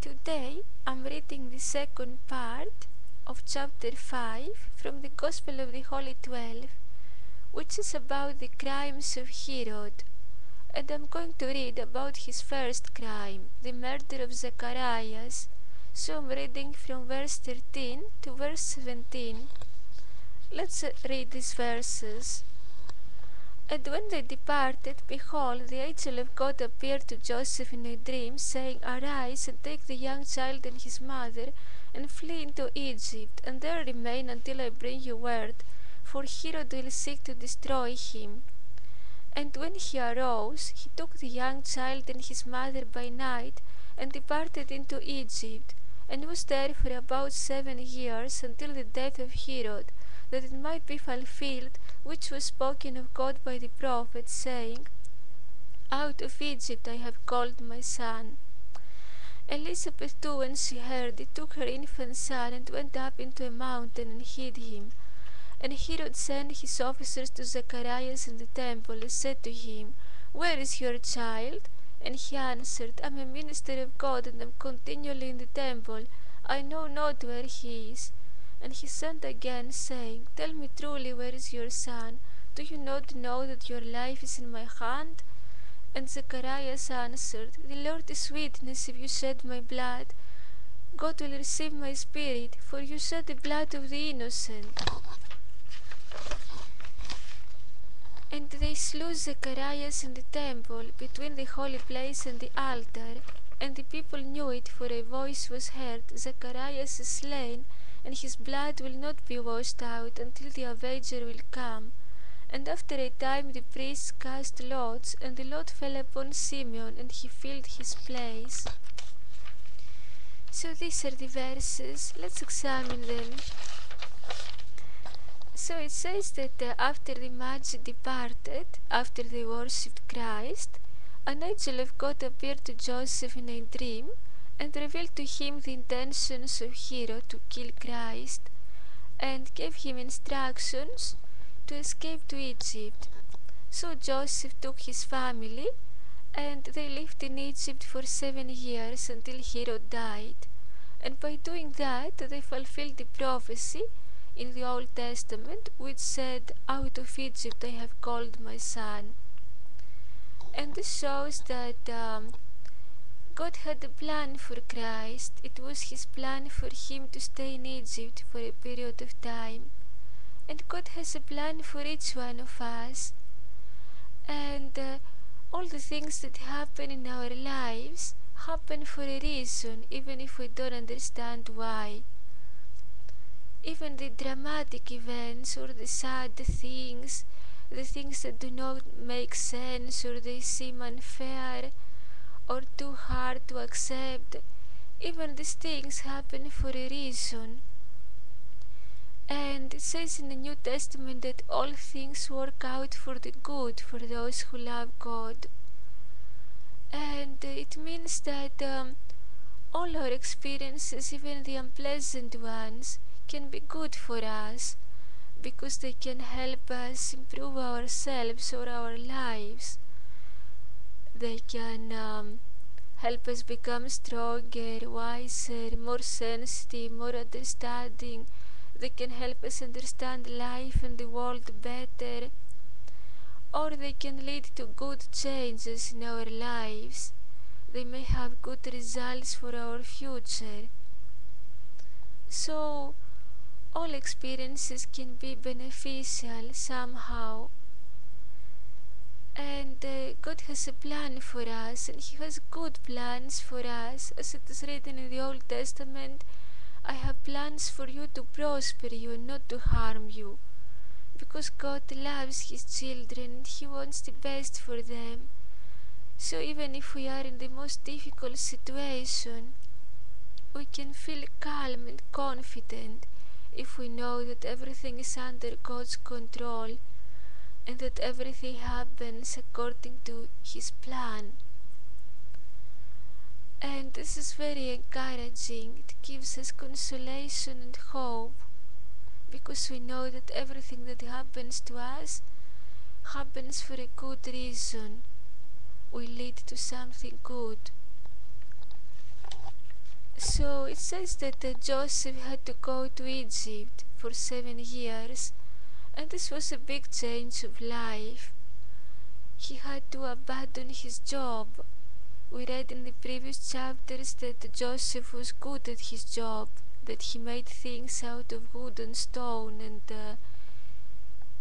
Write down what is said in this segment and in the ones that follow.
Today I'm reading the second part of chapter 5 from the Gospel of the Holy 12, which is about the crimes of Herod, and I'm going to read about his first crime, the murder of Zacharias. So I'm reading from verse 13 to verse 17. Let's read these verses. And when they departed, behold, the angel of God appeared to Joseph in a dream, saying, Arise, and take the young child and his mother, and flee into Egypt, and there remain until I bring you word, for Herod will seek to destroy him. And when he arose, he took the young child and his mother by night, and departed into Egypt, and was there for about 7 years, until the death of Herod, that it might be fulfilled which was spoken of God by the prophet, saying, Out of Egypt I have called my son. Elizabeth too, when she heard it, took her infant son, and went up into a mountain, and hid him. And Herod sent his officers to Zacharias in the temple, and said to him, Where is your child? And he answered, I am a minister of God, and am continually in the temple. I know not where he is. And he sent again, saying, Tell me truly, where is your son? Do you not know that your life is in my hand? And Zacharias answered, The Lord is witness, if you shed my blood, God will receive my spirit, for you shed the blood of the innocent. And they slew Zacharias in the temple, between the holy place and the altar. And the people knew it, for a voice was heard, Zacharias is slain, and his blood will not be washed out until the avenger will come. And after a time the priests cast lots, and the lot fell upon Simeon, and he filled his place. So these are the verses. Let's examine them. So it says that after the Magi departed, after they worshipped Christ, an angel of God appeared to Joseph in a dream, and revealed to him the intentions of Herod to kill Christ, and gave him instructions to escape to Egypt. So Joseph took his family, and they lived in Egypt for 7 years until Herod died. And by doing that, they fulfilled the prophecy in the Old Testament, which said, Out of Egypt I have called my son. And this shows that God had a plan for Christ. It was his plan for him to stay in Egypt for a period of time. And God has a plan for each one of us. And all the things that happen in our lives happen for a reason, even if we don't understand why. Even the dramatic events or the sad things, the things that do not make sense or they seem unfair or too hard to accept, even these things happen for a reason. And it says in the New Testament that all things work out for the good for those who love God. And it means that all our experiences, even the unpleasant ones, can be good for us, because they can help us improve ourselves or our lives. They can help us become stronger, wiser, more sensitive, more understanding. They can help us understand life and the world better. Or they can lead to good changes in our lives. They may have good results for our future. So, all experiences can be beneficial somehow. And God has a plan for us, and He has good plans for us. As it is written in the Old Testament, I have plans for you to prosper you and not to harm you. Because God loves His children and He wants the best for them. So even if we are in the most difficult situation, we can feel calm and confident if we know that everything is under God's control and that everything happens according to His plan. And this is very encouraging. It gives us consolation and hope, because we know that everything that happens to us happens for a good reason, will lead to something good. So it says that Joseph had to go to Egypt for 7 years, and this was a big change of life. He had to abandon his job. We read in the previous chapters that Joseph was good at his job, that he made things out of wood and stone, and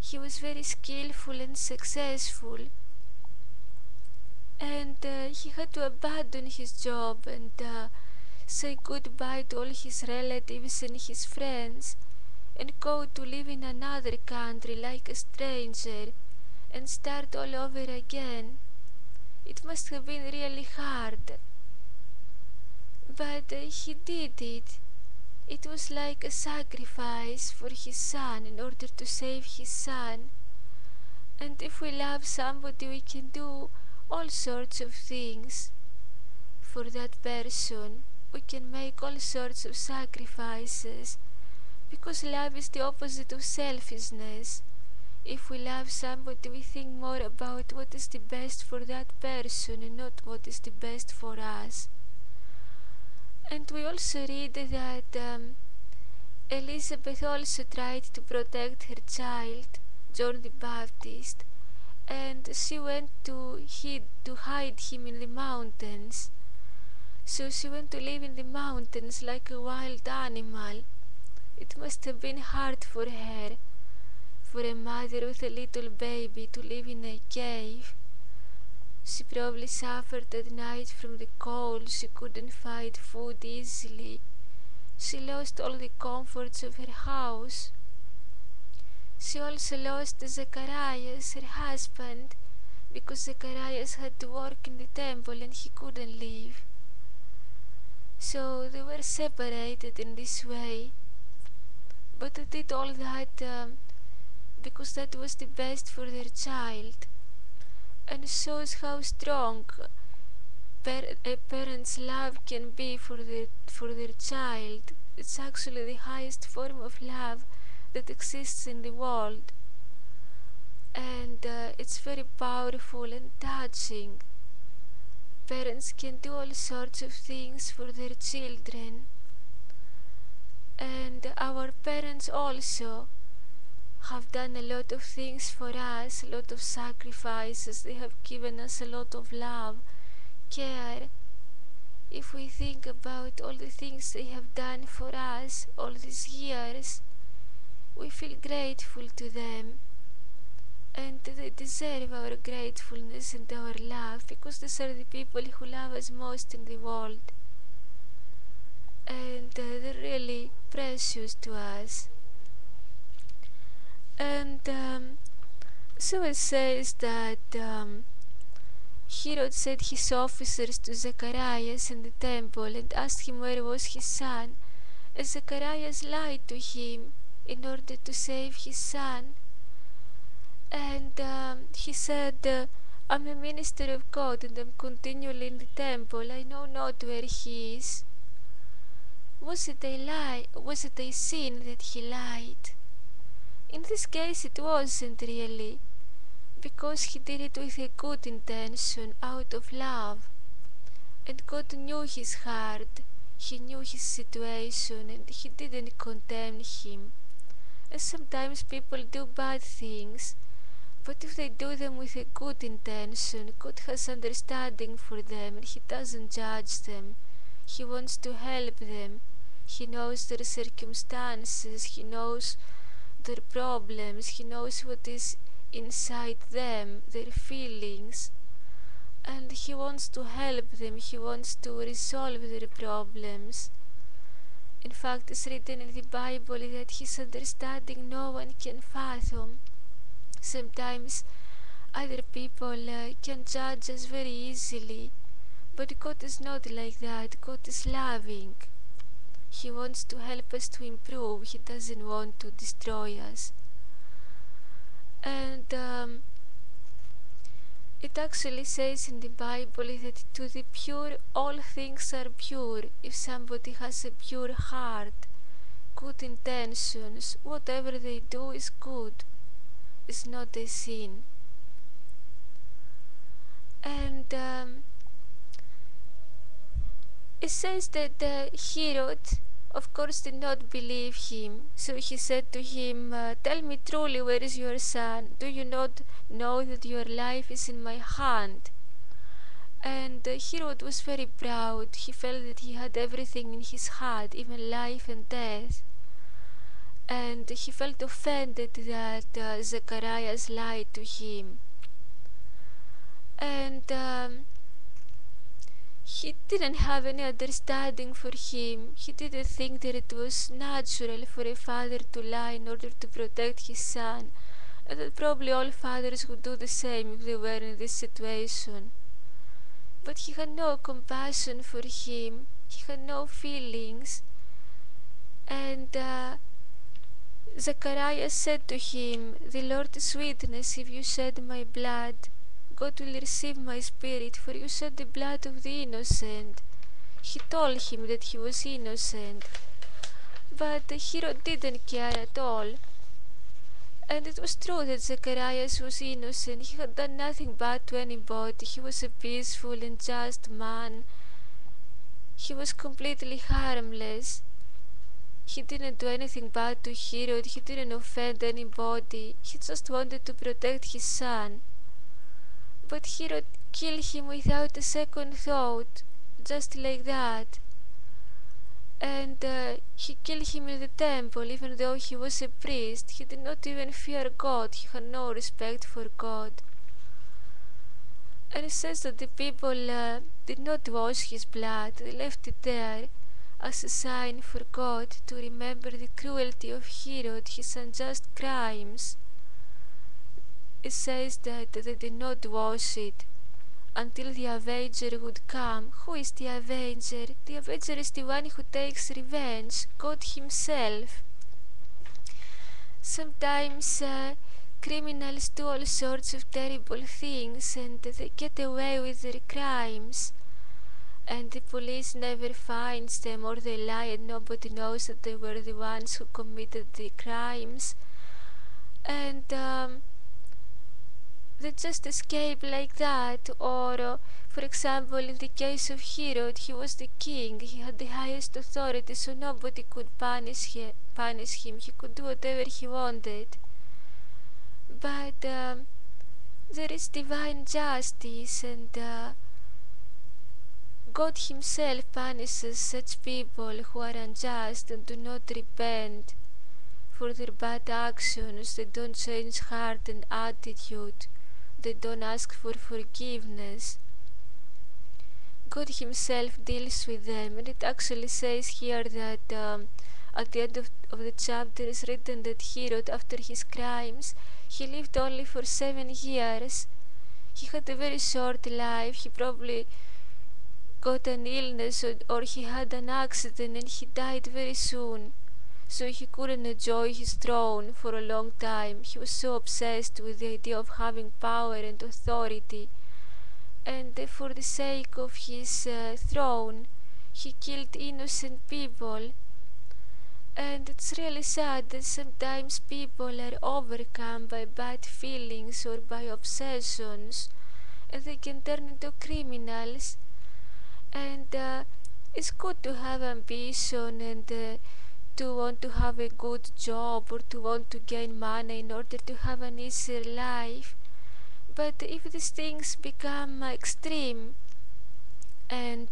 he was very skillful and successful. And he had to abandon his job and say goodbye to all his relatives and his friends and go to live in another country like a stranger and start all over again. It must have been really hard. But he did it. It was like a sacrifice for his son in order to save his son. And if we love somebody, we can do all sorts of things for that person. We can make all sorts of sacrifices because love is the opposite of selfishness. If we love somebody, we think more about what is the best for that person and not what is the best for us. And we also read that Elizabeth also tried to protect her child, John the Baptist, and she went to hide him in the mountains. So she went to live in the mountains like a wild animal. It must have been hard for her, for a mother with a little baby to live in a cave. She probably suffered at night from the cold. She couldn't find food easily. She lost all the comforts of her house. She also lost Zacharias, her husband, because Zacharias had to work in the temple and he couldn't leave. So they were separated in this way. But they did all that because that was the best for their child, and shows how strong a parent's love can be for their child. It's actually the highest form of love that exists in the world, and it's very powerful and touching. Parents can do all sorts of things for their children, and our parents also have done a lot of things for us, a lot of sacrifices. They have given us a lot of love, care. If we think about all the things they have done for us all these years, we feel grateful to them, and they deserve our gratefulness and our love, because these are the people who love us most in the world, and they're really precious to us. And so it says that Herod sent his officers to Zacharias in the temple and asked him where was his son, and Zacharias lied to him in order to save his son. And he said, I'm a minister of God and I'm continually in the temple. I know not where he is. Was it a lie? Was it a sin that he lied? In this case it wasn't really, because he did it with a good intention, out of love. And God knew his heart, he knew his situation, and he didn't condemn him. And sometimes people do bad things, but if they do them with a good intention, God has understanding for them and he doesn't judge them. He wants to help them. He knows their circumstances, he knows their problems, he knows what is inside them, their feelings, and he wants to help them, he wants to resolve their problems. In fact, it's written in the Bible that his understanding no one can fathom. Sometimes other people can judge us very easily, but God is not like that. God is loving. He wants to help us to improve. He doesn't want to destroy us. And it actually says in the Bible that to the pure all things are pure. If somebody has a pure heart, good intentions, whatever they do is good. It's not a sin. And It says that Herod, of course, did not believe him. So he said to him, "Tell me truly, where is your son? Do you not know that your life is in my hand?" And Herod was very proud. He felt that he had everything in his hand, even life and death. And he felt offended that Zacharias lied to him. And he didn't have any understanding for him. He didn't think that it was natural for a father to lie in order to protect his son, and that probably all fathers would do the same if they were in this situation. But he had no compassion for him. He had no feelings. And Zacharias said to him, "The Lord is witness, if you shed my blood, God will receive my spirit, for you shed the blood of the innocent." He told him that he was innocent. But Herod didn't care at all. And it was true that Zacharias was innocent. He had done nothing bad to anybody. He was a peaceful and just man. He was completely harmless. He didn't do anything bad to Herod. He didn't offend anybody. He just wanted to protect his son. But Herod killed him without a second thought, just like that. And he killed him in the temple, even though he was a priest. He did not even fear God. He had no respect for God. And it says that the people did not wash his blood. They left it there as a sign for God to remember the cruelty of Herod, his unjust crimes. It says that they did not wash it until the avenger would come. Who is the avenger? The avenger is the one who takes revenge, God himself. Sometimes criminals do all sorts of terrible things and they get away with their crimes, and the police never finds them, or they lie and nobody knows that they were the ones who committed the crimes. And they just escape like that. Or for example, in the case of Herod, he was the king. He had the highest authority, so nobody could punish him. He could do whatever he wanted. But there is divine justice, and God himself punishes such people who are unjust and do not repent for their bad actions. They don't change heart and attitude. They don't ask for forgiveness. God himself deals with them. And it actually says here that at the end of the chapter is written that Herod, after his crimes, he lived only for 7 years. He had a very short life. He probably got an illness, or he had an accident, and he died very soon. So he couldn't enjoy his throne for a long time. He was so obsessed with the idea of having power and authority. And for the sake of his throne, he killed innocent people. And it's really sad that sometimes people are overcome by bad feelings or by obsessions, and they can turn into criminals. And it's good to have ambition and to want to have a good job, or to want to gain money in order to have an easier life. But if these things become extreme, and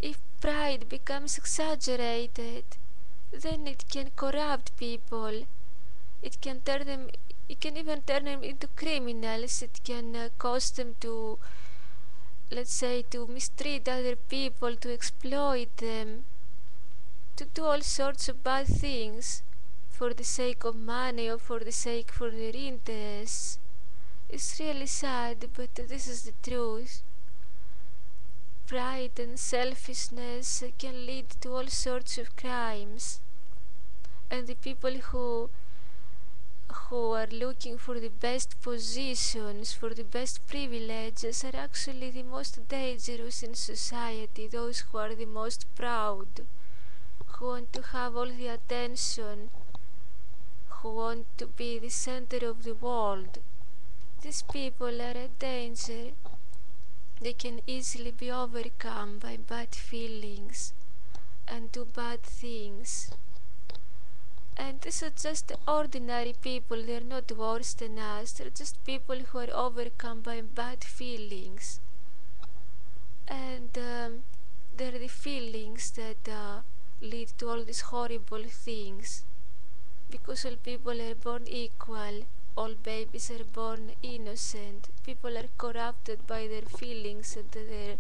if pride becomes exaggerated, then it can corrupt people. It can even turn them into criminals. It can cause them to, let's say, to mistreat other people, to exploit them, to do all sorts of bad things for the sake of money or for their interests. It's really sad, but this is the truth. Pride and selfishness can lead to all sorts of crimes, and the people who are looking for the best positions, for the best privileges, are actually the most dangerous in society. Those who are the most proud, who want to have all the attention, who want to be the center of the world. These people are a danger. they can easily be overcome by bad feelings and do bad things. And these are just ordinary people, they're not worse than us, they're just people who are overcome by bad feelings. And they're the feelings that lead to all these horrible things. Because all people are born equal, all babies are born innocent, people are corrupted by their feelings and their